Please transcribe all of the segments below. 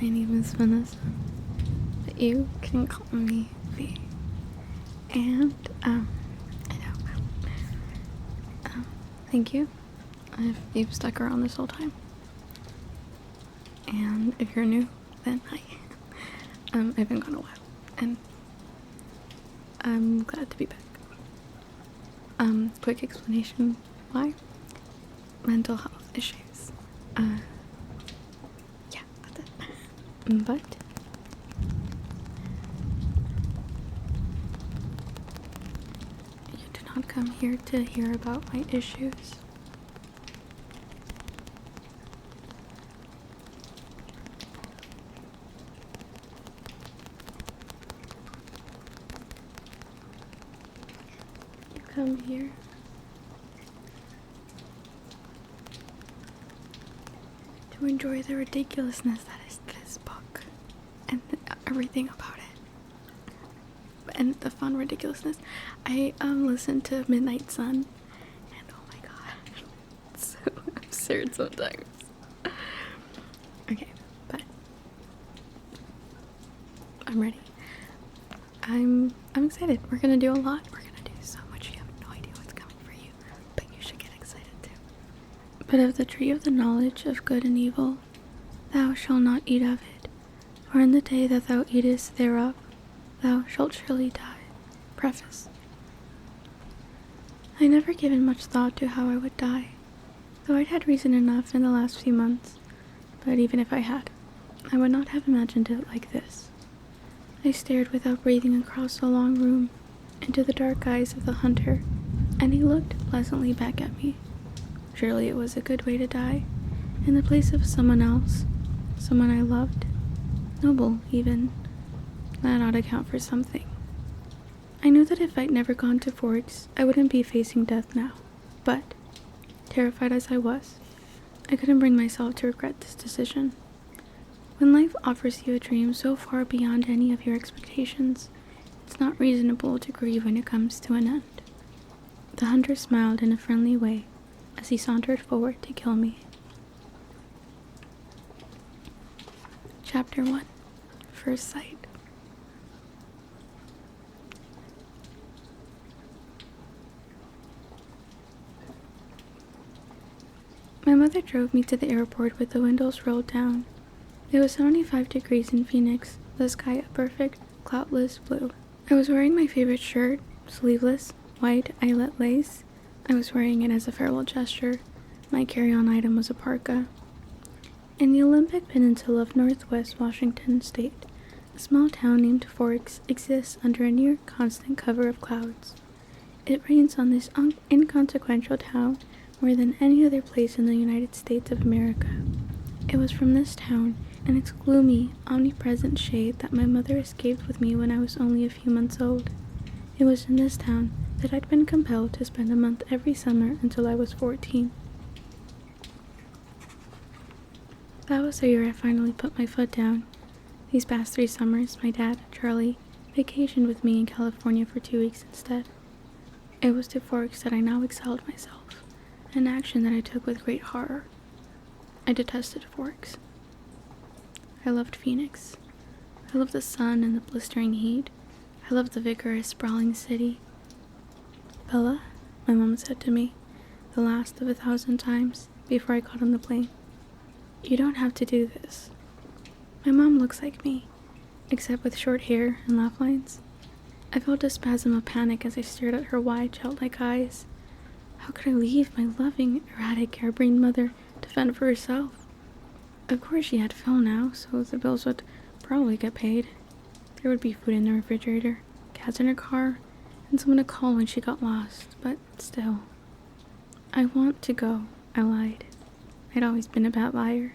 My name is Vanessa, but you can call me V. And, thank you if you've stuck around this whole time. And if you're new, then hi. I've been gone a while, and I'm glad to be back. Quick explanation why. Mental health issues. Yeah, that's it. But you do not come here to hear about my issues. You come here to enjoy the ridiculousness that is this book and everything about it, and the fun ridiculousness. I listened to Midnight Sun, and oh my god, it's so absurd sometimes. Okay, but I'm ready. I'm excited. We're gonna do a lot. We're gonna do so much. You have no idea what's coming for you, but you should get excited too. But of the tree of the knowledge of good and evil, thou shalt not eat of it, for in the day that thou eatest thereof, thou shalt surely die. Preface. I never given much thought to how I would die, though I'd had reason enough in the last few months, but even if I had, I would not have imagined it like this. I stared without breathing across the long room, into the dark eyes of the hunter, and he looked pleasantly back at me. Surely it was a good way to die, in the place of someone else, someone I loved, noble even. That ought to count for something. I knew that if I'd never gone to Forks, I wouldn't be facing death now, but, terrified as I was, I couldn't bring myself to regret this decision. When life offers you a dream so far beyond any of your expectations, it's not reasonable to grieve when it comes to an end. The hunter smiled in a friendly way as he sauntered forward to kill me. Chapter 1. First Sight. My mother drove me to the airport with the windows rolled down. It was 75 degrees in Phoenix, the sky a perfect, cloudless blue. I was wearing my favorite shirt, sleeveless, white eyelet lace. I was wearing it as a farewell gesture. My carry-on item was a parka. In the Olympic Peninsula of Northwest Washington State, a small town named Forks exists under a near constant cover of clouds. It rains on this inconsequential town more than any other place in the United States of America. It was from this town and its gloomy, omnipresent shade that my mother escaped with me when I was only a few months old. It was in this town that I'd been compelled to spend a month every summer until I was 14. That was the year I finally put my foot down. These past 3 summers, my dad, Charlie, vacationed with me in California for 2 weeks instead. It was to Forks that I now exiled myself, an action that I took with great horror. I detested Forks. I loved Phoenix. I loved the sun and the blistering heat. I loved the vigorous, sprawling city. Bella, my mom said to me, the last of 1,000 times before I got on the plane, you don't have to do this. My mom looks like me, except with short hair and laugh lines. I felt a spasm of panic as I stared at her wide, childlike eyes. How could I leave my loving, erratic, harebrained mother to fend for herself? Of course she had Phil now, so the bills would probably get paid. There would be food in the refrigerator, gas in her car, and someone to call when she got lost, but still. I want to go, I lied. I'd always been a bad liar,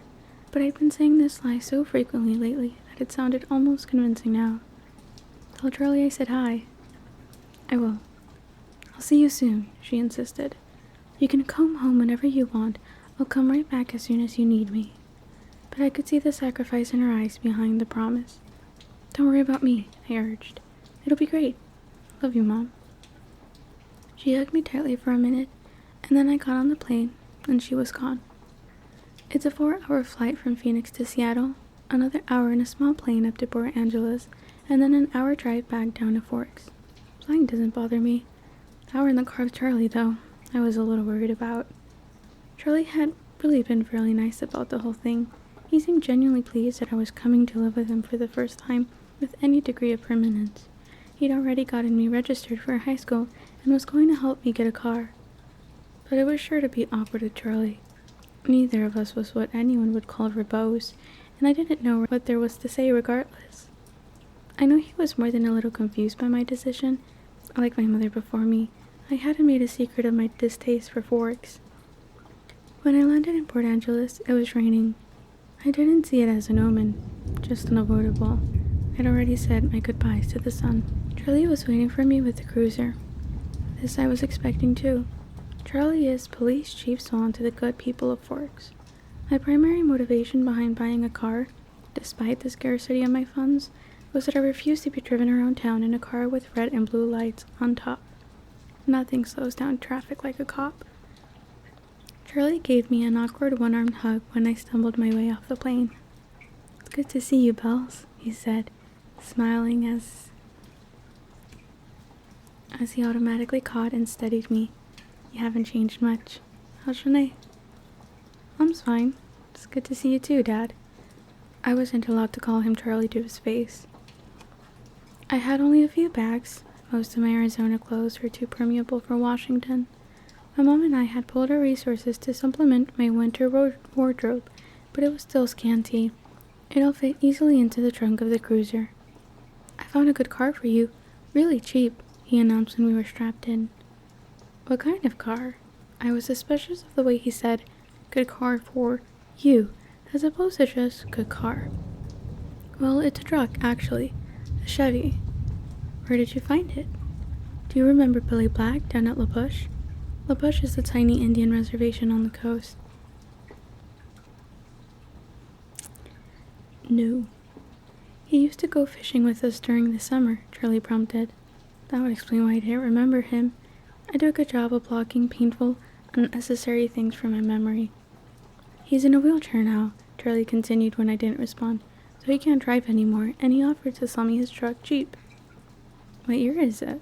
but I'd been saying this lie so frequently lately that it sounded almost convincing now. Tell Charlie I said hi. I will. I'll see you soon, she insisted. You can come home whenever you want. I'll come right back as soon as you need me. But I could see the sacrifice in her eyes behind the promise. Don't worry about me, I urged. It'll be great. Love you, Mom. She hugged me tightly for a minute, and then I got on the plane, and she was gone. It's a 4-hour flight from Phoenix to Seattle, another hour in a small plane up to Port Angeles, and then an hour drive back down to Forks. Flying doesn't bother me. The hour in the car with Charlie, though, I was a little worried about. Charlie had really been fairly nice about the whole thing. He seemed genuinely pleased that I was coming to live with him for the first time with any degree of permanence. He'd already gotten me registered for high school and was going to help me get a car. But it was sure to be awkward with Charlie. Neither of us was what anyone would call verbose, and I didn't know what there was to say regardless. I know he was more than a little confused by my decision. Like my mother before me, I hadn't made a secret of my distaste for Forks. When I landed in Port Angeles, it was raining. I didn't see it as an omen, just unavoidable. I'd already said my goodbyes to the sun. Charlie was waiting for me with the cruiser. This I was expecting too. Charlie is police chief swan to the good people of Forks. My primary motivation behind buying a car, despite the scarcity of my funds, was that I refused to be driven around town in a car with red and blue lights on top. Nothing slows down traffic like a cop. Charlie gave me an awkward one-armed hug when I stumbled my way off the plane. "It's good to see you, Bells," he said, smiling as he automatically caught and steadied me. "You haven't changed much. How's Janae?" "I'm fine. It's good to see you too, Dad." I wasn't allowed to call him Charlie to his face. I had only a few bags. Most of my Arizona clothes were too permeable for Washington. My mom and I had pulled our resources to supplement my winter wardrobe, but it was still scanty. It'll fit easily into the trunk of the cruiser. "I found a good car for you. Really cheap," he announced when we were strapped in. What kind of car? I was suspicious of the way he said, "good car for you," as opposed to just "good car." "Well, it's a truck, actually. A Chevy." "Where did you find it?" "Do you remember Billy Black down at La Push?" La Push is a tiny Indian reservation on the coast. "No." "He used to go fishing with us during the summer," Charlie prompted. That would explain why I didn't remember him. I do a good job of blocking painful, unnecessary things from my memory. "He's in a wheelchair now," Charlie continued when I didn't respond, "so he can't drive anymore, and he offered to sell me his truck cheap." "What year is it?"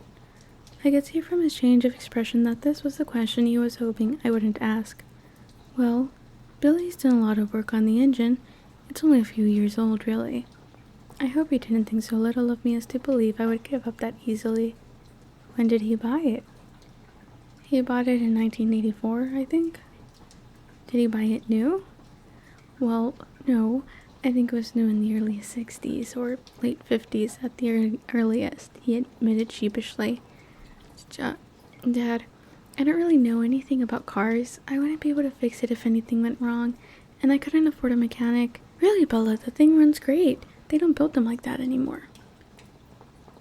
I could see from his change of expression that this was the question he was hoping I wouldn't ask. "Well, Billy's done a lot of work on the engine. It's only a few years old, really." I hope he didn't think so little of me as to believe I would give up that easily. "When did he buy it?" "He bought it in 1984, I think." "Did he buy it new?" "Well, no. I think it was new in the early 60s or late 50s at the earliest," he admitted sheepishly. "Dad, I don't really know anything about cars. I wouldn't be able to fix it if anything went wrong, and I couldn't afford a mechanic." "Really, Bella, the thing runs great. They don't build them like that anymore."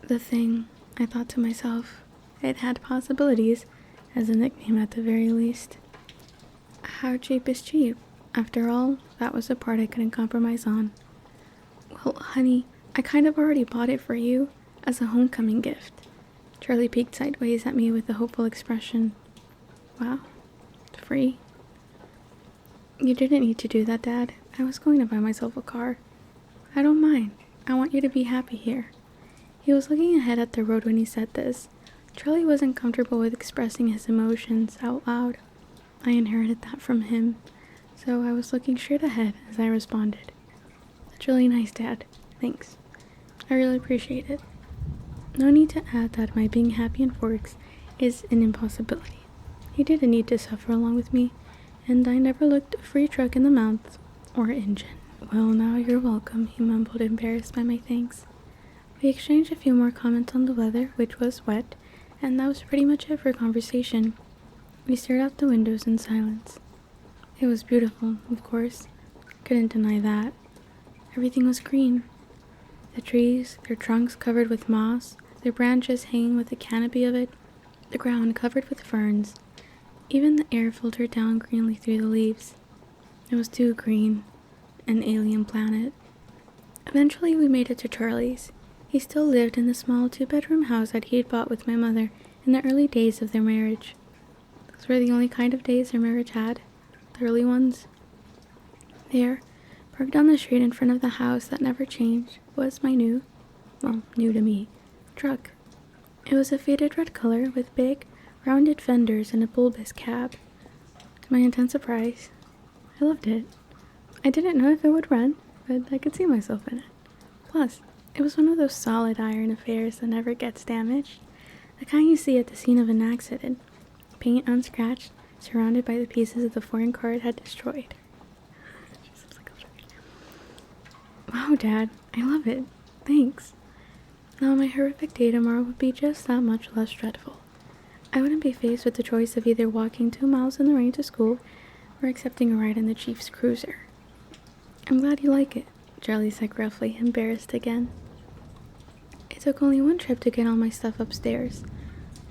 The thing, I thought to myself. It had possibilities, as a nickname at the very least. How cheap is cheap? After all, that was the part I couldn't compromise on. "Well, honey, I kind of already bought it for you, as a homecoming gift." Charlie peeked sideways at me with a hopeful expression. "Wow, free?" "You didn't need to do that, Dad. I was going to buy myself a car." "I don't mind. I want you to be happy here." He was looking ahead at the road when he said this. Charlie wasn't comfortable with expressing his emotions out loud. I inherited that from him, so I was looking straight ahead as I responded. "That's really nice, Dad. Thanks. I really appreciate it." No need to add that my being happy in Forks is an impossibility. He didn't need to suffer along with me, and I never looked a free truck in the mouth or engine. "Well, now you're welcome," he mumbled, embarrassed by my thanks. We exchanged a few more comments on the weather, which was wet, and that was pretty much it for conversation. We stared out the windows in silence. It was beautiful, of course. Couldn't deny that. Everything was green. The trees, their trunks covered with moss, their branches hanging with a canopy of it, the ground covered with ferns. Even the air filtered down greenly through the leaves. It was too green. An alien planet. Eventually we made it to Charlie's. He still lived in the small 2-bedroom house that he had bought with my mother in the early days of their marriage. Those were the only kind of days their marriage had. The early ones. There, Parked down the street in front of the house that never changed was my new to me, truck. It was a faded red color with big, rounded fenders and a bulbous cab. To my intense surprise, I loved it. I didn't know if it would run, but I could see myself in it. Plus, it was one of those solid iron affairs that never gets damaged. The kind you see at the scene of an accident. Paint unscratched, surrounded by the pieces of the foreign car it had destroyed. Wow, Dad, I love it. Thanks. Now my horrific day tomorrow would be just that much less dreadful. I wouldn't be faced with the choice of either walking 2 miles in the rain to school or accepting a ride in the Chief's cruiser. I'm glad you like it, Charlie said gruffly, embarrassed again. It took only one trip to get all my stuff upstairs.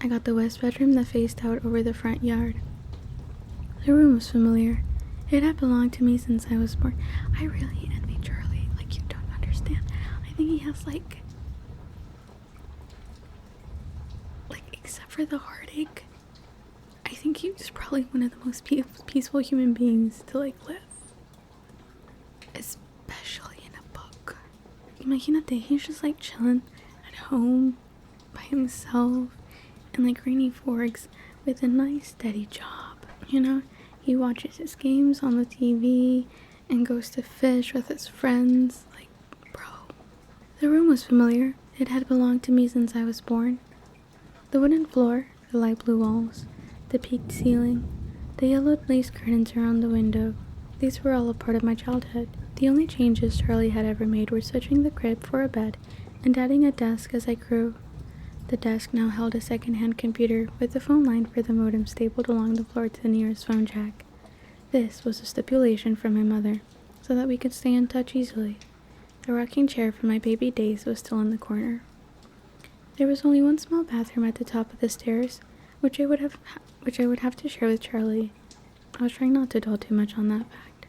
I got the west bedroom that faced out over the front yard. The room was familiar. It had belonged to me since I was born. I really envy Charlie. Like, you don't understand. I think he has, except for the heartache, I think he's probably one of the most peaceful human beings to, live. Especially in a book. Imagínate, he's just, chilling at home by himself in, rainy forks with a nice, steady job, He watches his games on the TV and goes to fish with his friends. Bro. The room was familiar. It had belonged to me since I was born. The wooden floor, the light blue walls, the peaked ceiling, the yellowed lace curtains around the window. These were all a part of my childhood. The only changes Charlie had ever made were switching the crib for a bed and adding a desk as I grew. The desk now held a second-hand computer with a phone line for the modem stapled along the floor to the nearest phone jack. This was a stipulation from my mother, so that we could stay in touch easily. The rocking chair from my baby days was still in the corner. There was only one small bathroom at the top of the stairs, which I would have to share with Charlie. I was trying not to dwell too much on that fact.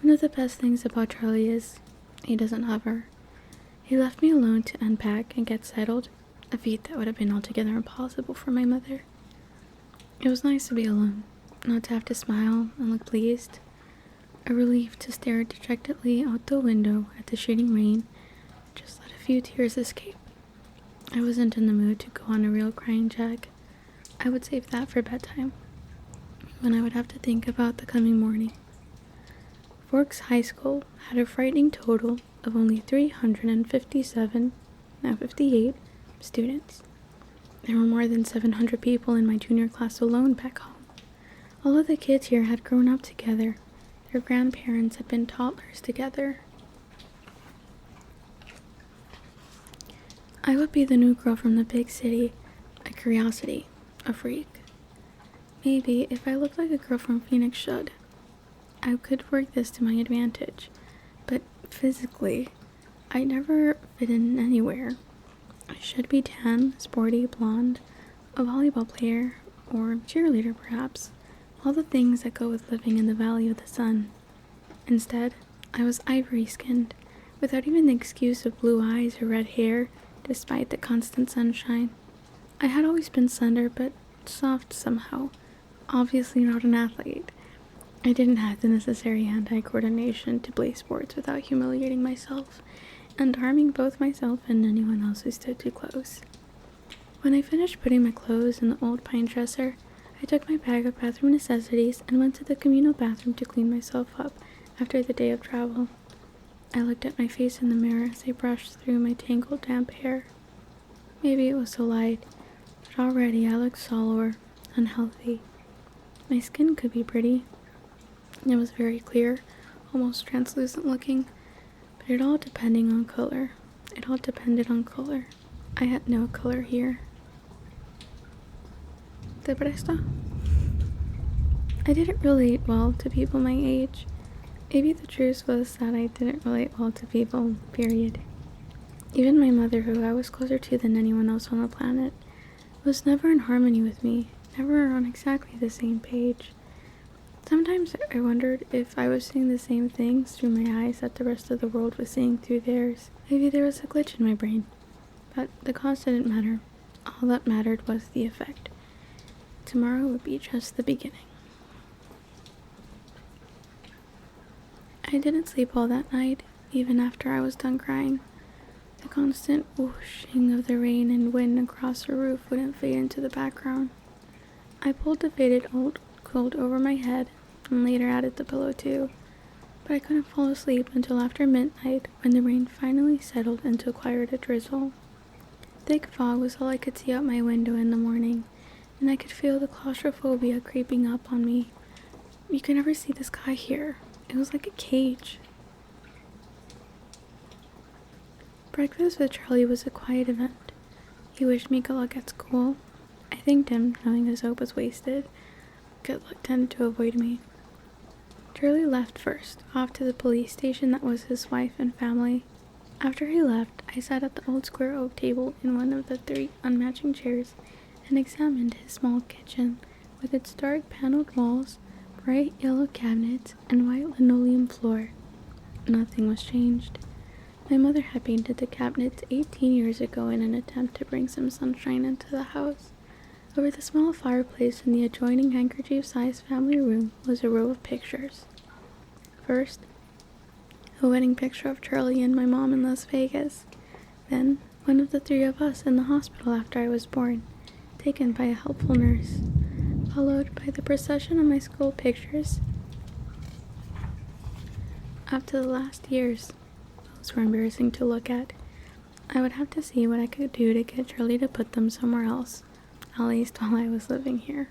One of the best things about Charlie is he doesn't hover. He left me alone to unpack and get settled, a feat that would have been altogether impossible for my mother. It was nice to be alone, not to have to smile and look pleased. A relief to stare dejectedly out the window at the shooting rain, just let a few tears escape. I wasn't in the mood to go on a real crying jag. I would save that for bedtime, when I would have to think about the coming morning. Forks High School had a frightening total of only 58 students. There were more than 700 people in my junior class alone back home. All of the kids here had grown up together. Their grandparents had been toddlers together. I would be the new girl from the big city, a curiosity, a freak. Maybe if I looked like a girl from Phoenix should, I could work this to my advantage, but physically, I never fit in anywhere. I should be tan, sporty, blonde, a volleyball player, or cheerleader perhaps, all the things that go with living in the Valley of the Sun. Instead, I was ivory-skinned, without even the excuse of blue eyes or red hair, despite the constant sunshine. I had always been slender, but soft somehow, obviously not an athlete. I didn't have the necessary hand-eye coordination to play sports without humiliating myself and harming both myself and anyone else who stood too close. When I finished putting my clothes in the old pine dresser, I took my bag of bathroom necessities and went to the communal bathroom to clean myself up after the day of travel. I looked at my face in the mirror as I brushed through my tangled damp hair. Maybe it was the light, but already I looked sallow, unhealthy. My skin could be pretty. It was very clear, almost translucent looking, but it all depended on color. I had no color here. ¿Te presta? I didn't relate well to people my age. Maybe the truth was that I didn't relate well to people, period. Even my mother, who I was closer to than anyone else on the planet, was never in harmony with me, never on exactly the same page. Sometimes I wondered if I was seeing the same things through my eyes that the rest of the world was seeing through theirs. Maybe there was a glitch in my brain. But the cause didn't matter. All that mattered was the effect. Tomorrow would be just the beginning. I didn't sleep all that night, even after I was done crying. The constant whooshing of the rain and wind across the roof wouldn't fade into the background. I pulled the faded old quilt over my head and later added the pillow too, but I couldn't fall asleep until after midnight when the rain finally settled into quieter drizzle. Thick fog was all I could see out my window in the morning, and I could feel the claustrophobia creeping up on me. You could never see the sky here. It was like a cage. Breakfast with Charlie was a quiet event. He wished me good luck at school. I thanked him, knowing his hope was wasted. Good luck tended to avoid me. Charlie left first, off to the police station that was his wife and family. After he left, I sat at the old square oak table in one of the 3 unmatching chairs and examined his small kitchen with its dark paneled walls, bright yellow cabinets, and white linoleum floor. Nothing was changed. My mother had painted the cabinets 18 years ago in an attempt to bring some sunshine into the house. Over the small fireplace in the adjoining handkerchief-sized family room was a row of pictures. First, a wedding picture of Charlie and my mom in Las Vegas. Then, one of the 3 of us in the hospital after I was born, taken by a helpful nurse, followed by the procession of my school pictures. Up to the last years, those were embarrassing to look at. I would have to see what I could do to get Charlie to put them somewhere else, at least while I was living here.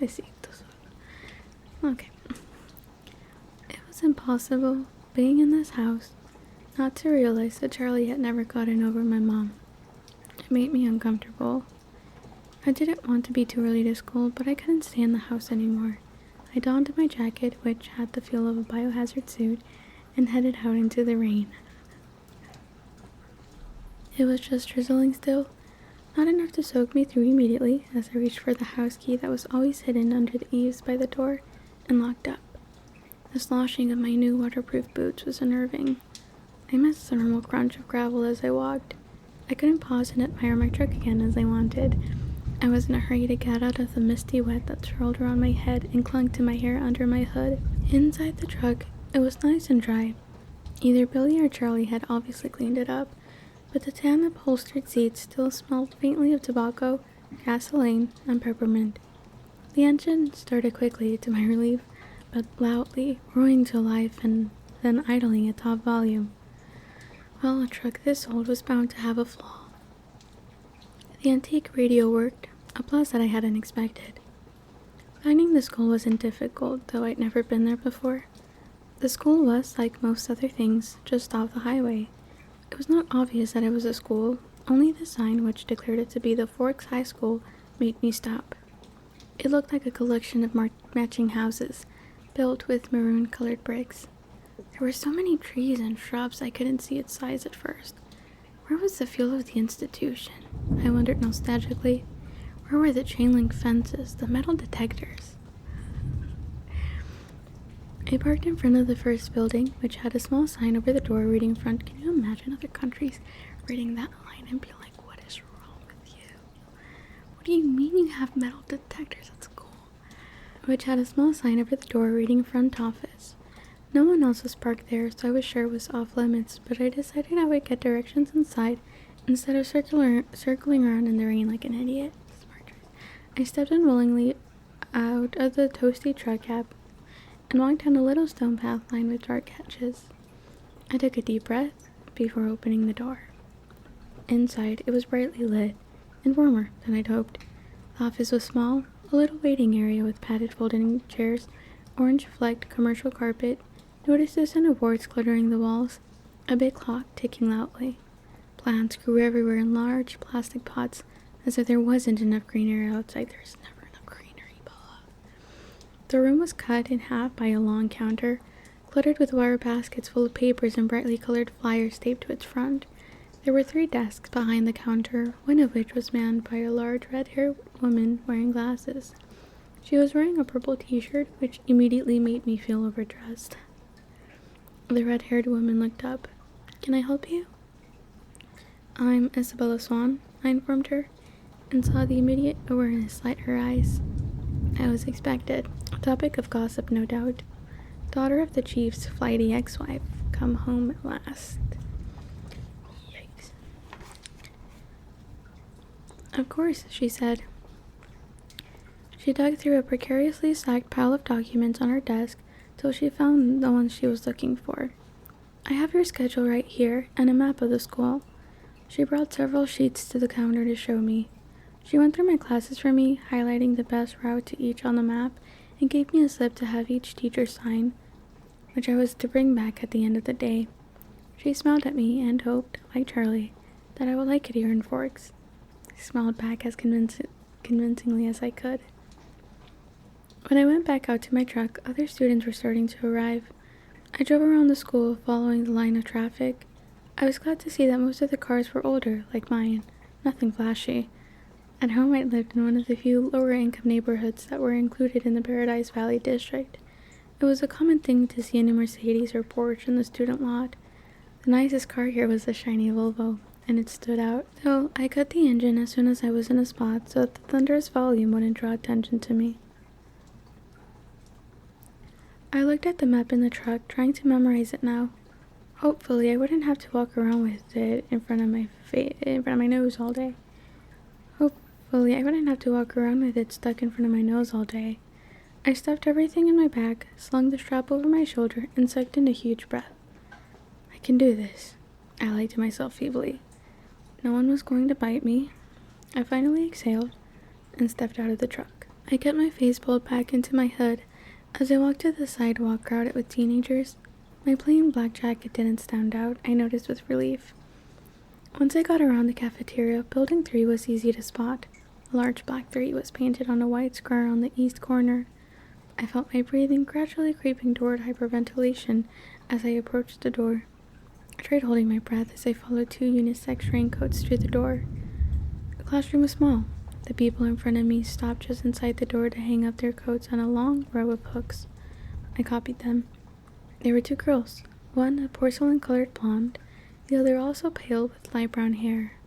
Okay. It was impossible, being in this house, not to realize that Charlie had never gotten over my mom. It made me uncomfortable. I didn't want to be too early to school, but I couldn't stay in the house anymore. I donned my jacket, which had the feel of a biohazard suit, and headed out into the rain. It was just drizzling still, not enough to soak me through immediately as I reached for the house key that was always hidden under the eaves by the door and locked up. The sloshing of my new waterproof boots was unnerving. I missed the normal crunch of gravel as I walked. I couldn't pause and admire my truck again as I wanted. I was in a hurry to get out of the misty wet that swirled around my head and clung to my hair under my hood. Inside the truck, it was nice and dry. Either Billy or Charlie had obviously cleaned it up, but the tan upholstered seats still smelled faintly of tobacco, gasoline, and peppermint. The engine started quickly, to my relief, but loudly, roaring to life and then idling at top volume. Well, a truck this old was bound to have a flaw. The antique radio worked, a plus that I hadn't expected. Finding the school wasn't difficult, though I'd never been there before. The school was, like most other things, just off the highway. It was not obvious that it was a school, only the sign, which declared it to be the Forks High School, made me stop. It looked like a collection of matching houses, built with maroon-colored bricks. There were so many trees and shrubs I couldn't see its size at first. Where was the feel of the institution? I wondered nostalgically. Where were the chain-link fences, the metal detectors? I parked in front of the first building, which had a small sign over the door reading front. Can you imagine other countries reading that line and be like, what is wrong with you? What do you mean you have metal detectors at school? Which had a small sign over the door reading front office. No one else was parked there, so I was sure it was off limits, but I decided I would get directions inside instead of circling around in the rain like an idiot. Smart choice. I stepped unwillingly out of the toasty truck cab and walked down a little stone path lined with dark hatches. I took a deep breath before opening the door. Inside, it was brightly lit and warmer than I'd hoped. The office was small, a little waiting area with padded folding chairs, orange-flecked commercial carpet, notices and awards cluttering the walls, a big clock ticking loudly. Plants grew everywhere in large plastic pots, as if there wasn't enough greenery outside. There's never enough greenery, Bella. The room was cut in half by a long counter, cluttered with wire baskets full of papers and brightly colored flyers taped to its front. There were 3 desks behind the counter, one of which was manned by a large red-haired woman wearing glasses. She was wearing a purple t-shirt, which immediately made me feel overdressed. The red-haired woman looked up. "Can I help you?" "I'm Isabella Swan," I informed her, and saw the immediate awareness light her eyes. I was expected. A topic of gossip, no doubt. Daughter of the chief's flighty ex-wife, come home at last. Yikes. Of course, she said. She dug through a precariously stacked pile of documents on her desk till she found the ones she was looking for. I have your schedule right here and a map of the school. She brought several sheets to the counter to show me. She went through my classes for me, highlighting the best route to each on the map, and gave me a slip to have each teacher sign, which I was to bring back at the end of the day. She smiled at me and hoped, like Charlie, that I would like it here in Forks. I smiled back as convincingly as I could. When I went back out to my truck, other students were starting to arrive. I drove around the school, following the line of traffic. I was glad to see that most of the cars were older, like mine, nothing flashy. At home, I lived in one of the few lower-income neighborhoods that were included in the Paradise Valley district. It was a common thing to see a new Mercedes or Porsche in the student lot. The nicest car here was the shiny Volvo, and it stood out, though I cut the engine as soon as I was in a spot so that the thunderous volume wouldn't draw attention to me. I looked at the map in the truck, trying to memorize it now. Hopefully, I wouldn't have to walk around with it in front of my nose all day. Hopefully, I wouldn't have to walk around with it stuck in front of my nose all day. I stuffed everything in my bag, slung the strap over my shoulder, and sucked in a huge breath. I can do this, I lied to myself feebly. No one was going to bite me. I finally exhaled and stepped out of the truck. I kept my face pulled back into my hood as I walked to the sidewalk crowded with teenagers. My plain black jacket didn't stand out, I noticed with relief. Once I got around the cafeteria, Building 3 was easy to spot. A large black 3 was painted on a white square on the east corner. I felt my breathing gradually creeping toward hyperventilation as I approached the door. I tried holding my breath as I followed 2 unisex raincoats through the door. The classroom was small. The people in front of me stopped just inside the door to hang up their coats on a long row of hooks. I copied them. There were 2 girls, one a porcelain-colored blonde, the other also pale with light brown hair.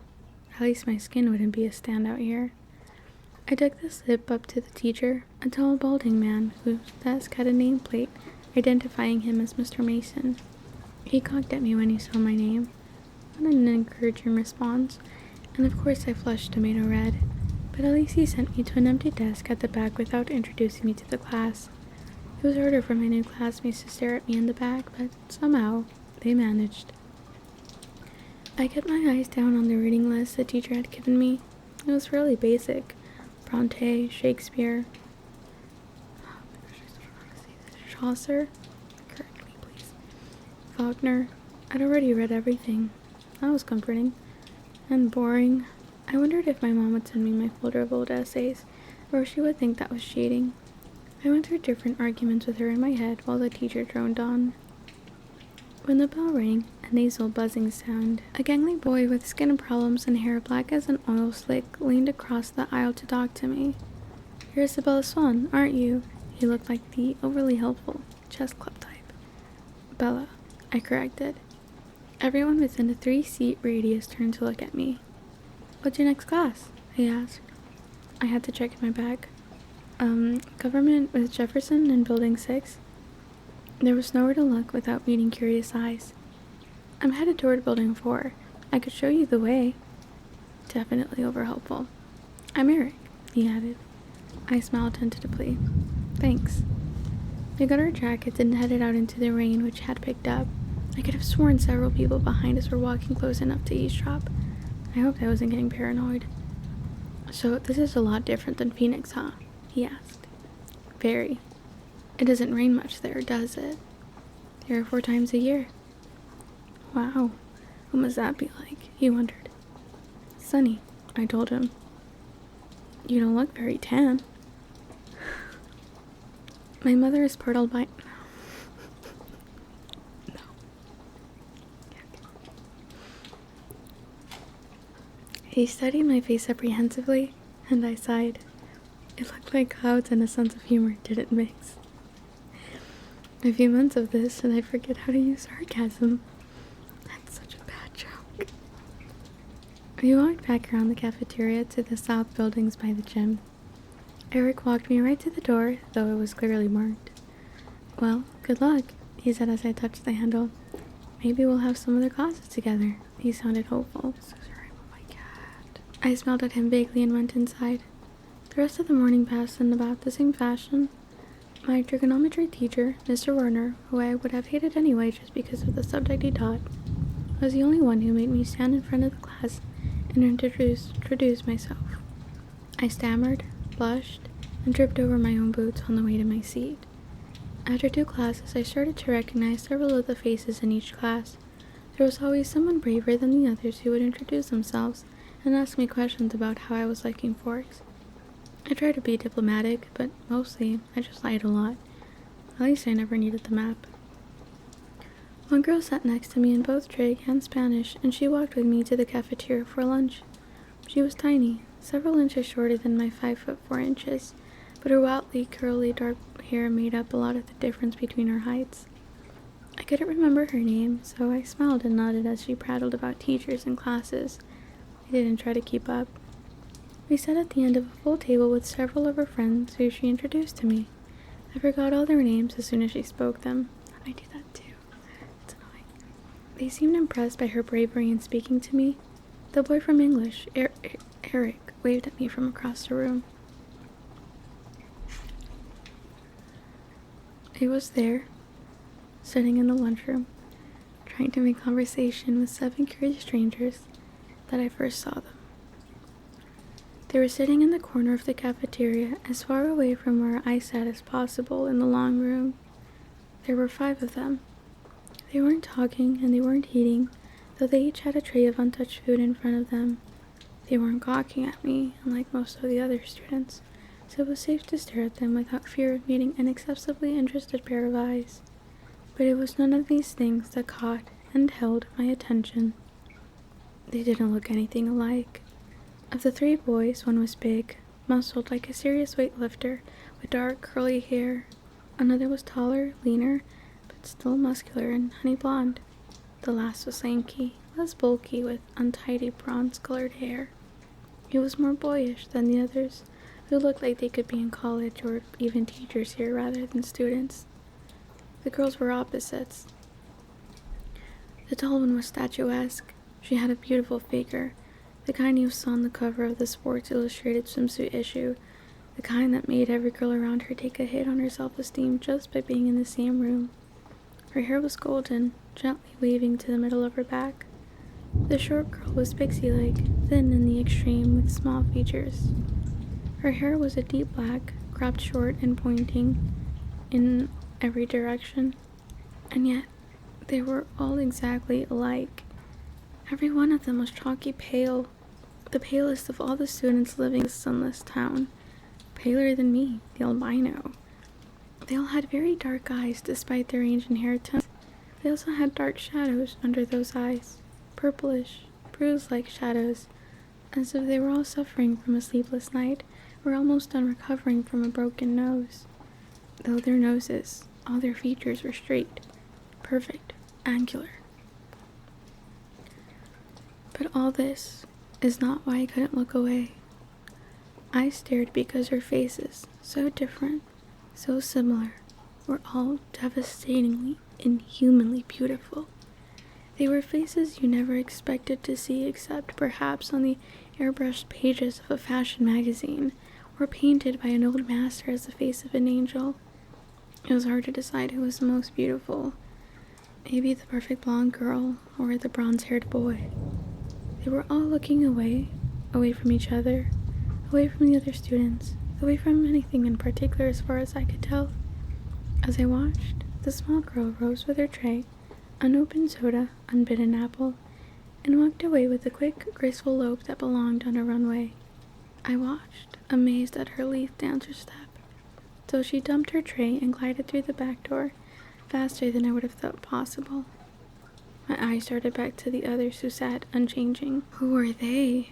At least my skin wouldn't be a standout here. I took the slip up to the teacher, a tall, balding man whose desk had a nameplate identifying him as Mr. Mason. He cocked at me when he saw my name. Not an encouraging response, and of course I flushed tomato red. But at least he sent me to an empty desk at the back without introducing me to the class. It was harder for my new classmates to stare at me in the back, but somehow they managed. I kept my eyes down on the reading list the teacher had given me. It was really basic. Bronte, Shakespeare, Chaucer, correct me please, Faulkner. I'd already read everything. That was comforting. And boring. I wondered if my mom would send me my folder of old essays, or if she would think that was cheating. I went through different arguments with her in my head while the teacher droned on. When the bell rang, a nasal buzzing sound, a gangly boy with skin problems and hair black as an oil slick leaned across the aisle to talk to me. You're Isabella Swan, aren't you? He looked like the overly helpful chess club type. Bella, I corrected. Everyone within a 3-seat radius turned to look at me. What's your next class? He asked. I had to check in my bag. Government with Jefferson in Building 6. There was nowhere to look without meeting curious eyes. I'm headed toward Building 4. I could show you the way. Definitely overhelpful. I'm Eric, he added. I smiled tentatively. Thanks. We got our jackets and headed out into the rain, which had picked up. I could have sworn several people behind us were walking close enough to eavesdrop. I hoped I wasn't getting paranoid. So this is a lot different than Phoenix, huh? He asked. Very. It doesn't rain much there, does it? 3 or 4 times a year. Wow. What must that be like? He wondered. Sunny, I told him. You don't look very tan. My mother is part albino. No. He studied my face apprehensively, and I sighed. It looked like clouds and a sense of humor didn't mix. A few months of this, and I'd forget how to use sarcasm. That's such a bad joke. We walked back around the cafeteria to the south buildings by the gym. Eric walked me right to the door, though it was clearly marked. Well, good luck, he said as I touched the handle. Maybe we'll have some other classes together. He sounded hopeful. So sorry about my cat. I smiled at him vaguely and went inside. The rest of the morning passed in about the same fashion. My trigonometry teacher, Mr. Werner, who I would have hated anyway just because of the subject he taught, was the only one who made me stand in front of the class and introduce myself. I stammered, blushed, and tripped over my own boots on the way to my seat. After 2 classes, I started to recognize several of the faces in each class. There was always someone braver than the others who would introduce themselves and ask me questions about how I was liking forks. I tried to be diplomatic, but mostly I just lied a lot. At least I never needed the map. One girl sat next to me in both trig and Spanish, and she walked with me to the cafeteria for lunch. She was tiny, several inches shorter than my 5'4", but her wildly curly dark hair made up a lot of the difference between our heights. I couldn't remember her name, so I smiled and nodded as she prattled about teachers and classes. I didn't try to keep up. We sat at the end of a full table with several of her friends who she introduced to me. I forgot all their names as soon as she spoke them. I do that too. It's annoying. They seemed impressed by her bravery in speaking to me. The boy from English, Eric, waved at me from across the room. He was there, sitting in the lunchroom, trying to make conversation with 7 curious strangers that I first saw them. They were sitting in the corner of the cafeteria, as far away from where I sat as possible in the long room. There were 5 of them. They weren't talking and they weren't eating, though they each had a tray of untouched food in front of them. They weren't gawking at me, unlike most of the other students, so it was safe to stare at them without fear of meeting an excessively interested pair of eyes. But it was none of these things that caught and held my attention. They didn't look anything alike. Of the 3 boys, one was big, muscled like a serious weightlifter, with dark, curly hair. Another was taller, leaner, but still muscular and honey blonde. The last was lanky, less bulky, with untidy bronze-colored hair. He was more boyish than the others, who looked like they could be in college or even teachers here rather than students. The girls were opposites. The tall one was statuesque. She had a beautiful figure, the kind you saw on the cover of the Sports Illustrated swimsuit issue, the kind that made every girl around her take a hit on her self-esteem just by being in the same room. Her hair was golden, gently waving to the middle of her back. The short girl was pixie-like, thin in the extreme with small features. Her hair was a deep black, cropped short and pointing in every direction, and yet they were all exactly alike. Every one of them was chalky pale, the palest of all the students living in this sunless town, paler than me, the albino. They all had very dark eyes despite their range in hair tones. They also had dark shadows under those eyes, purplish, bruise-like shadows, as if they were all suffering from a sleepless night or almost done recovering from a broken nose. Though their noses, all their features were straight, perfect, angular. But all this is not why I couldn't look away. I stared because her faces, so different, so similar, were all devastatingly, inhumanly beautiful. They were faces you never expected to see except perhaps on the airbrushed pages of a fashion magazine, or painted by an old master as the face of an angel. It was hard to decide who was the most beautiful. Maybe the perfect blonde girl, or the bronze-haired boy. They were all looking away from each other, away from the other students, away from anything in particular as far as I could tell. As I watched, the small girl rose with her tray, unopened soda, unbitten apple, and walked away with the quick, graceful lope that belonged on a runway. I watched, amazed at her lithe dancer step, till she dumped her tray and glided through the back door, faster than I would have thought possible. My eyes darted back to the others who sat unchanging. Who were they?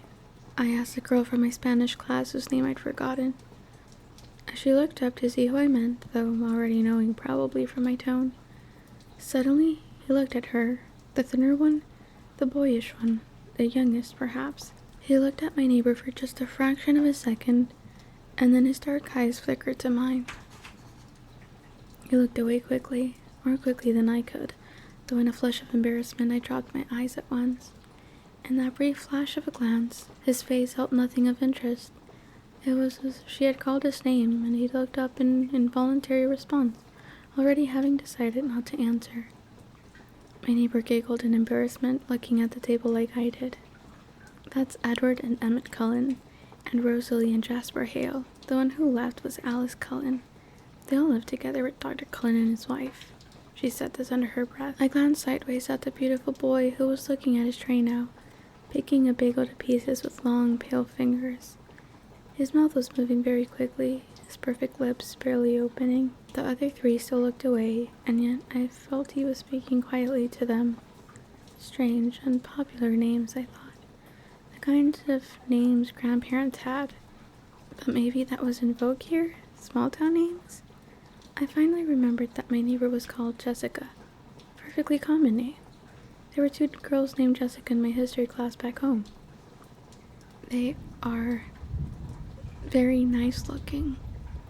I asked a girl from my Spanish class whose name I'd forgotten. As she looked up to see who I meant, though already knowing probably from my tone. Suddenly, he looked at her, the thinner one, the boyish one, the youngest perhaps. He looked at my neighbor for just a fraction of a second, and then his dark eyes flickered to mine. He looked away quickly, more quickly than I could, though in a flush of embarrassment I dropped my eyes at once. In that brief flash of a glance, his face held nothing of interest. It was as if she had called his name, and he looked up in involuntary response, already having decided not to answer. My neighbor giggled in embarrassment, looking at the table like I did. That's Edward and Emmett Cullen, and Rosalie and Jasper Hale. The one who left was Alice Cullen. They all lived together with Dr. Cullen and his wife. She said this under her breath. I glanced sideways at the beautiful boy who was looking at his tray now, picking a bagel to pieces with long, pale fingers. His mouth was moving very quickly, his perfect lips barely opening. The other three still looked away, and yet I felt he was speaking quietly to them. Strange, unpopular names, I thought. The kinds of names grandparents had. But maybe that was in vogue here? Small-town names? I finally remembered that my neighbor was called Jessica. Perfectly common name. There were 2 girls named Jessica in my history class back home. They are very nice looking.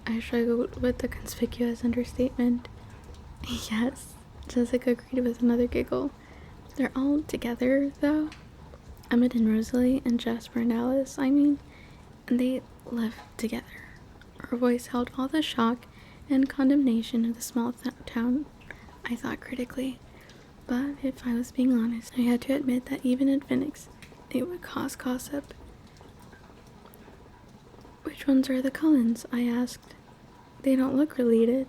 I struggled with the conspicuous understatement. Yes, Jessica agreed with another giggle. They're all together, though. Emmett and Rosalie and Jasper and Alice, and they live together. Her voice held all the shock and condemnation of the small town, I thought critically. But if I was being honest, I had to admit that even in Phoenix, it would cause gossip. Which ones are the Cullens? I asked. They don't look related.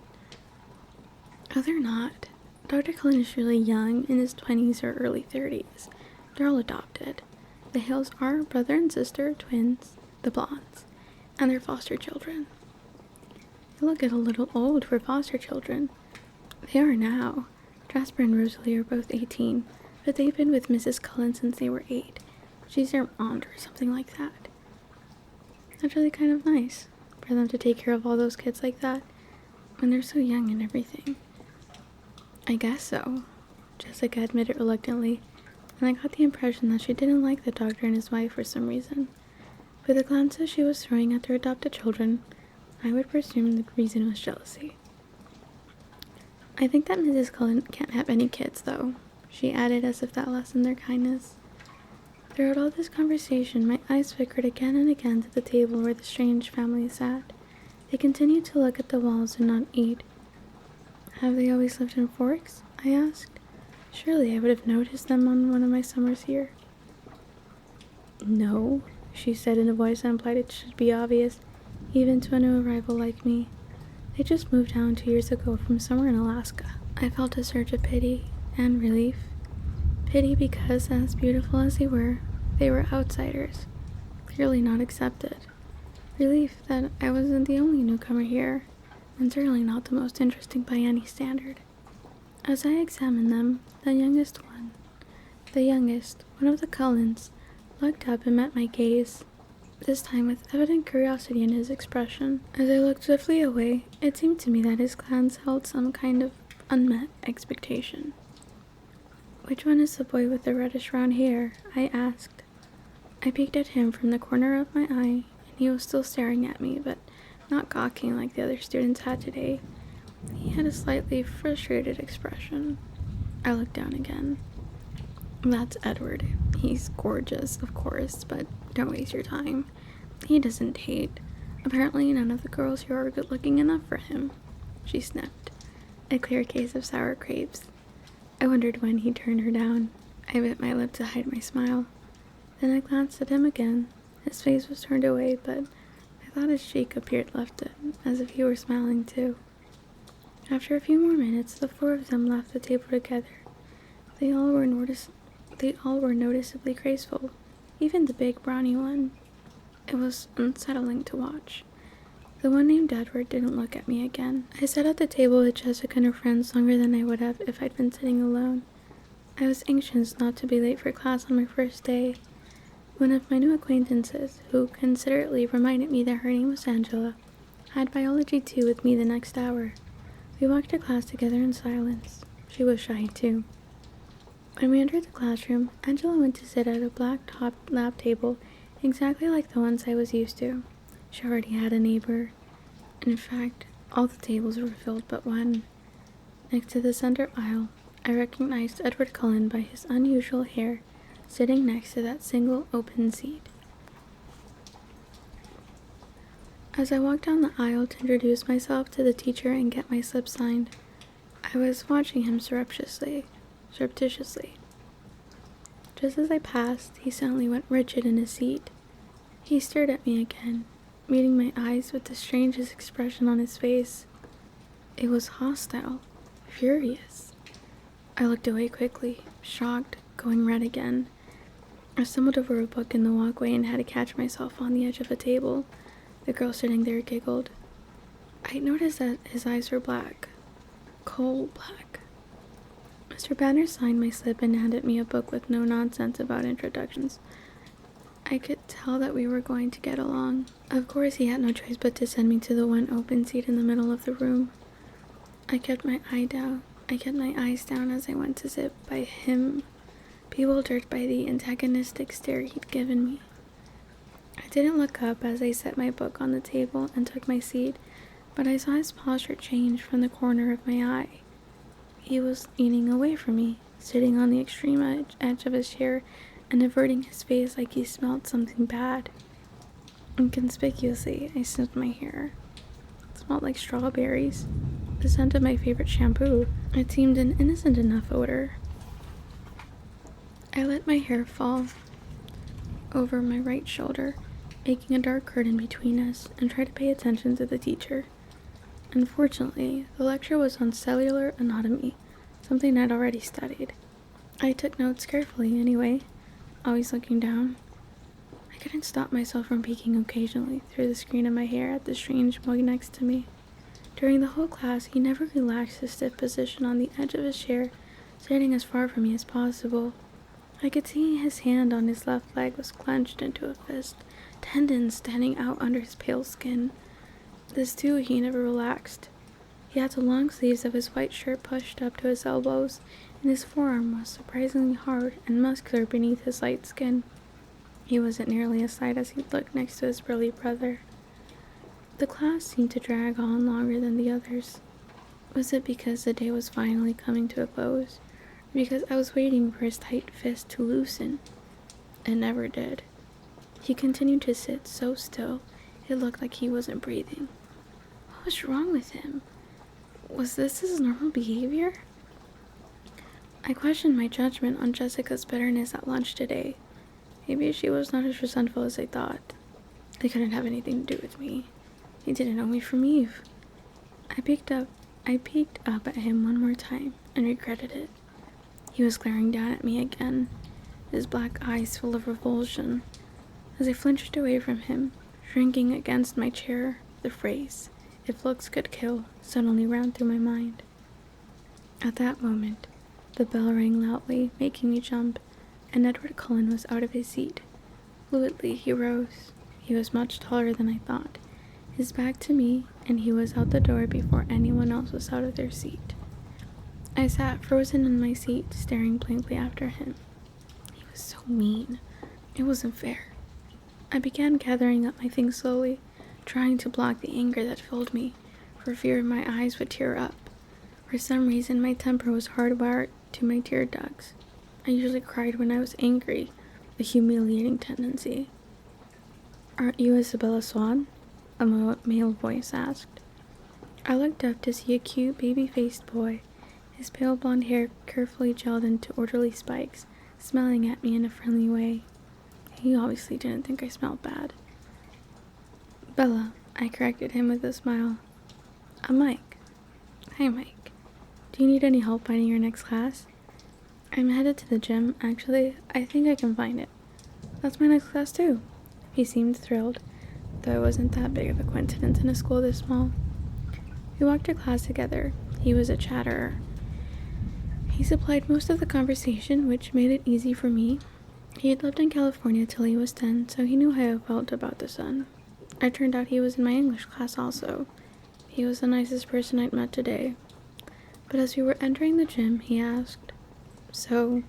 Oh, they're not. Dr. Cullen is really young, in his 20s or early 30s. They're all adopted. The Hales are brother and sister, twins, the Blondes, and their foster children. They look a little old for foster children. They are now. Jasper and Rosalie are both 18, but they've been with Mrs. Cullen since they were 8. She's their aunt or something like that. That's really kind of nice for them to take care of all those kids like that when they're so young and everything. I guess so, Jessica admitted reluctantly, and I got the impression that she didn't like the doctor and his wife for some reason. For the glances she was throwing at their adopted children, I would presume the reason was jealousy. I think that Mrs. Cullen can't have any kids, though, she added as if that lessened their kindness. Throughout all this conversation, my eyes flickered again and again to the table where the strange family sat. They continued to look at the walls and not eat. Have they always lived in Forks? I asked. Surely I would have noticed them on one of my summers here. No, she said in a voice that implied it should be obvious, even to a new arrival like me. They just moved down 2 years ago from somewhere in Alaska. I felt a surge of pity and relief. Pity because, as beautiful as they were outsiders, clearly not accepted. Relief that I wasn't the only newcomer here, and certainly not the most interesting by any standard. As I examined them, the youngest, one of the Cullens, looked up and met my gaze, this time with evident curiosity in his expression. As I looked swiftly away, it seemed to me that his glance held some kind of unmet expectation. Which one is the boy with the reddish brown hair? I asked. I peeked at him from the corner of my eye, and he was still staring at me, but not gawking like the other students had today. He had a slightly frustrated expression. I looked down again. That's Edward. He's gorgeous, of course, but don't waste your time. He doesn't date. Apparently none of the girls here are good looking enough for him. She sniffed. A clear case of sour grapes. I wondered when he'd turn her down. I bit my lip to hide my smile. Then I glanced at him again. His face was turned away, but I thought his cheek appeared lifted, as if he were smiling too. After a few more minutes, the 4 of them left the table together. They all were noticeably graceful, even the big brawny one. It was unsettling to watch. The one named Edward didn't look at me again. I sat at the table with Jessica and her friends longer than I would have if I'd been sitting alone. I was anxious not to be late for class on my first day. One of my new acquaintances, who considerately reminded me that her name was Angela, had biology 2 with me the next hour. We walked to class together in silence. She was shy too. When we entered the classroom, Angela went to sit at a black-topped lab table exactly like the ones I was used to. She already had a neighbor. In fact, all the tables were filled but one. Next to the center aisle, I recognized Edward Cullen by his unusual hair, sitting next to that single open seat. As I walked down the aisle to introduce myself to the teacher and get my slip signed, I was watching him surreptitiously. Just as I passed, he suddenly went rigid in his seat. He stared at me again, meeting my eyes with the strangest expression on his face. It was hostile, furious. I looked away quickly, shocked, going red again. I stumbled over a book in the walkway and had to catch myself on the edge of a table. The girl sitting there giggled. I noticed that his eyes were black. Coal black. Mr. Banner signed my slip and handed me a book with no nonsense about introductions. I could tell that we were going to get along. Of course, he had no choice but to send me to the one open seat in the middle of the room. I kept my eyes down as I went to sit by him, bewildered by the antagonistic stare he'd given me. I didn't look up as I set my book on the table and took my seat, but I saw his posture change from the corner of my eye. He was leaning away from me, sitting on the extreme edge of his chair and averting his face like he smelled something bad. Inconspicuously, I sniffed my hair. It smelled like strawberries, the scent of my favorite shampoo. It seemed an innocent enough odor. I let my hair fall over my right shoulder, making a dark curtain between us, and tried to pay attention to the teacher. Unfortunately, the lecture was on cellular anatomy, something I'd already studied. I took notes carefully anyway, always looking down. I couldn't stop myself from peeking occasionally through the screen of my hair at the strange boy next to me. During the whole class, he never relaxed his stiff position on the edge of his chair, sitting as far from me as possible. I could see his hand on his left leg was clenched into a fist, tendons standing out under his pale skin. This too he never relaxed. He had the long sleeves of his white shirt pushed up to his elbows, and his forearm was surprisingly hard and muscular beneath his light skin. He wasn't nearly as light as he'd looked next to his burly brother. The class seemed to drag on longer than the others. Was it because the day was finally coming to a close, or because I was waiting for his tight fist to loosen? It never did. He continued to sit so still, it looked like he wasn't breathing. What was wrong with him? Was this his normal behavior? I questioned my judgment on Jessica's bitterness at lunch today. Maybe she was not as resentful as I thought. They couldn't have anything to do with me. He didn't know me from Eve. I peeked up at him one more time and regretted it. He was glaring down at me again, his black eyes full of revulsion. As I flinched away from him, shrinking against my chair, the phrase, "If looks could kill," suddenly ran through my mind. At that moment, the bell rang loudly, making me jump, and Edward Cullen was out of his seat. Fluidly, he rose. He was much taller than I thought, his back to me, and he was out the door before anyone else was out of their seat. I sat frozen in my seat, staring blankly after him. He was so mean. It wasn't fair. I began gathering up my things slowly, trying to block the anger that filled me, for fear my eyes would tear up. For some reason, my temper was hardwired to my tear ducts. I usually cried when I was angry, a humiliating tendency. "Aren't you Isabella Swan?" a male voice asked. I looked up to see a cute, baby-faced boy, his pale blonde hair carefully gelled into orderly spikes, smiling at me in a friendly way. He obviously didn't think I smelled bad. "Bella," I corrected him with a smile. "I'm Mike." "Hi, Mike. Do you need any help finding your next class?" "I'm headed to the gym, actually. I think I can find it." "That's my next class, too." He seemed thrilled, though it wasn't that big of a coincidence in a school this small. We walked to class together. He was a chatterer. He supplied most of the conversation, which made it easy for me. He had lived in California till he was 10, so he knew how I felt about the sun. It turned out he was in my English class also. He was the nicest person I'd met today. But as we were entering the gym, he asked, "So,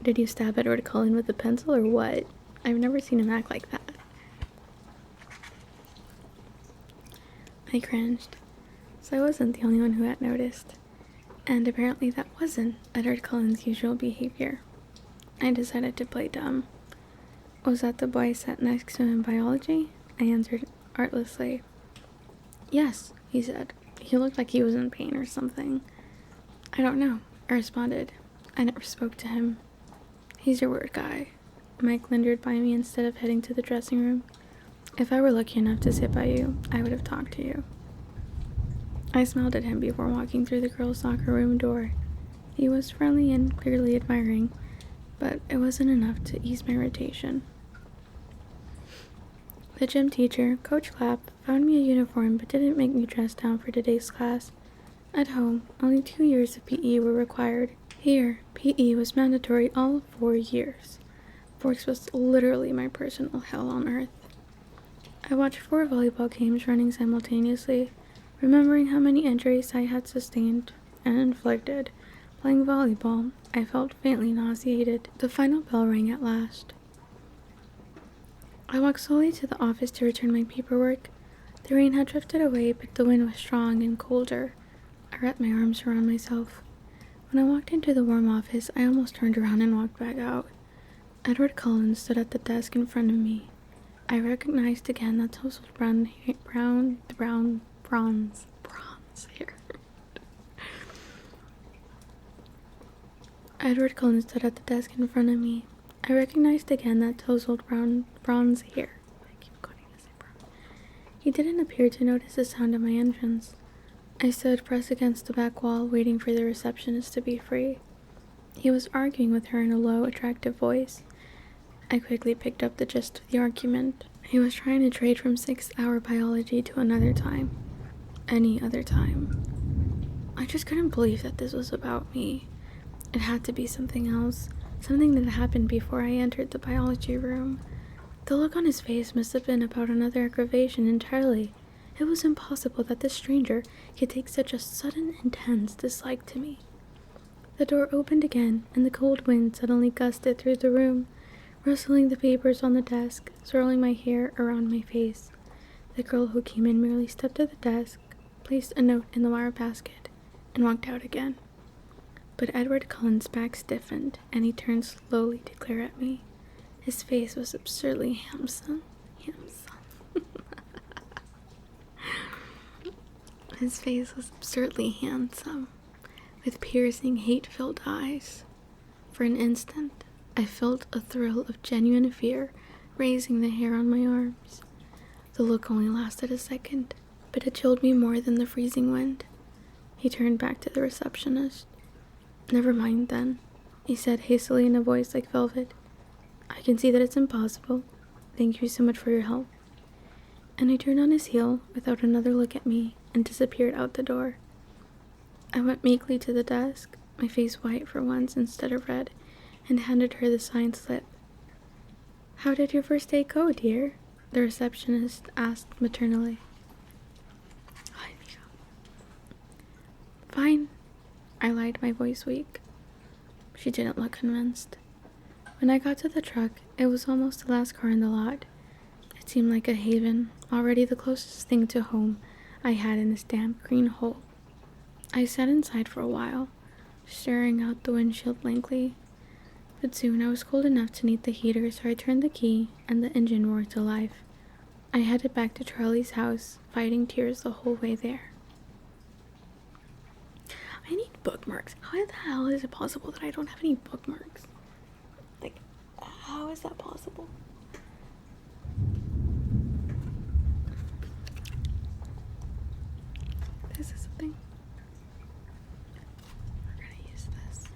did you stab Edward Cullen with a pencil or what? I've never seen him act like that." I cringed, so I wasn't the only one who had noticed. And apparently that wasn't Edward Cullen's usual behavior. I decided to play dumb. Was that the boy I sat next to in biology? I answered artlessly. Yes, he said. He looked like he was in pain or something. I don't know, I responded. I never spoke to him. He's your weird guy. Mike lingered by me instead of heading to the dressing room. If I were lucky enough to sit by you, I would have talked to you. I smiled at him before walking through the girls' locker room door. He was friendly and clearly admiring, but it wasn't enough to ease my irritation. The gym teacher, Coach Clapp, found me a uniform but didn't make me dress down for today's class. At home, only 2 years of PE were required. Here, PE was mandatory all 4 years. Sports was literally my personal hell on earth. I watched 4 volleyball games running simultaneously, remembering how many injuries I had sustained and inflicted. Playing volleyball, I felt faintly nauseated. The final bell rang at last. I walked slowly to the office to return my paperwork. The rain had drifted away, but the wind was strong and colder. I wrapped my arms around myself. When I walked into the warm office, I almost turned around and walked back out. Edward Cullen stood at the desk in front of me. I recognized again that tousled bronze hair. Edward Cullen stood at the desk in front of me. I recognized again that tousled bronze hair. I keep calling this brown. He didn't appear to notice the sound of my entrance. I stood pressed against the back wall, waiting for the receptionist to be free. He was arguing with her in a low, attractive voice. I quickly picked up the gist of the argument. He was trying to trade from 6-hour biology to another time. Any other time. I just couldn't believe that this was about me. It had to be something else, something that happened before I entered the biology room. The look on his face must have been about another aggravation entirely. It was impossible that this stranger could take such a sudden, intense dislike to me. The door opened again, and the cold wind suddenly gusted through the room, rustling the papers on the desk, swirling my hair around my face. The girl who came in merely stepped to the desk, placed a note in the wire basket, and walked out again. But Edward Cullen's back stiffened, and he turned slowly to glare at me. His face was absurdly handsome. His face was absurdly handsome, with piercing, hate-filled eyes. For an instant, I felt a thrill of genuine fear raising the hair on my arms. The look only lasted a second, but it chilled me more than the freezing wind. He turned back to the receptionist. "Never mind, then," he said hastily in a voice like velvet. "I can see that it's impossible. Thank you so much for your help." And he turned on his heel without another look at me and disappeared out the door. I went meekly to the desk, my face white for once instead of red, and handed her the signed slip. "How did your first day go, dear?" the receptionist asked maternally. "Fine," I lied, my voice weak. She didn't look convinced. When I got to the truck, it was almost the last car in the lot. It seemed like a haven, already the closest thing to home I had in this damp green hole. I sat inside for a while, staring out the windshield blankly. But soon I was cold enough to need the heater, so I turned the key and the engine roared to life. I headed back to Charlie's house, fighting tears the whole way there. I need bookmarks. How the hell is it possible that I don't have any bookmarks? Like, how is that possible? This is a thing. We're gonna use this.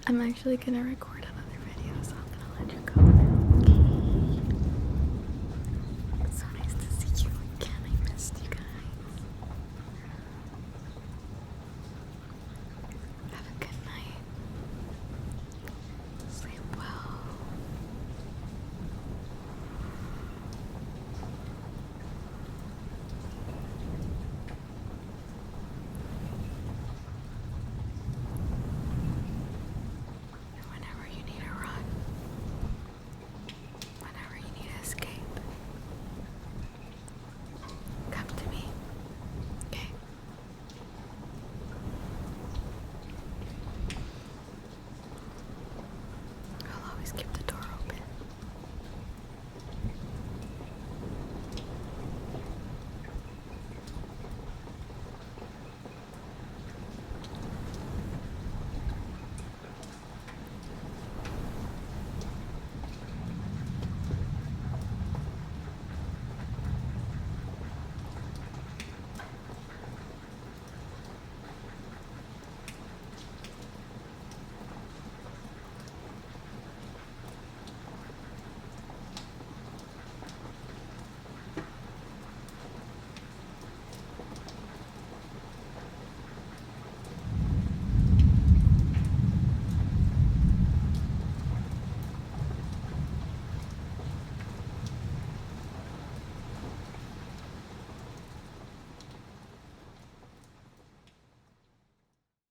I'm actually gonna record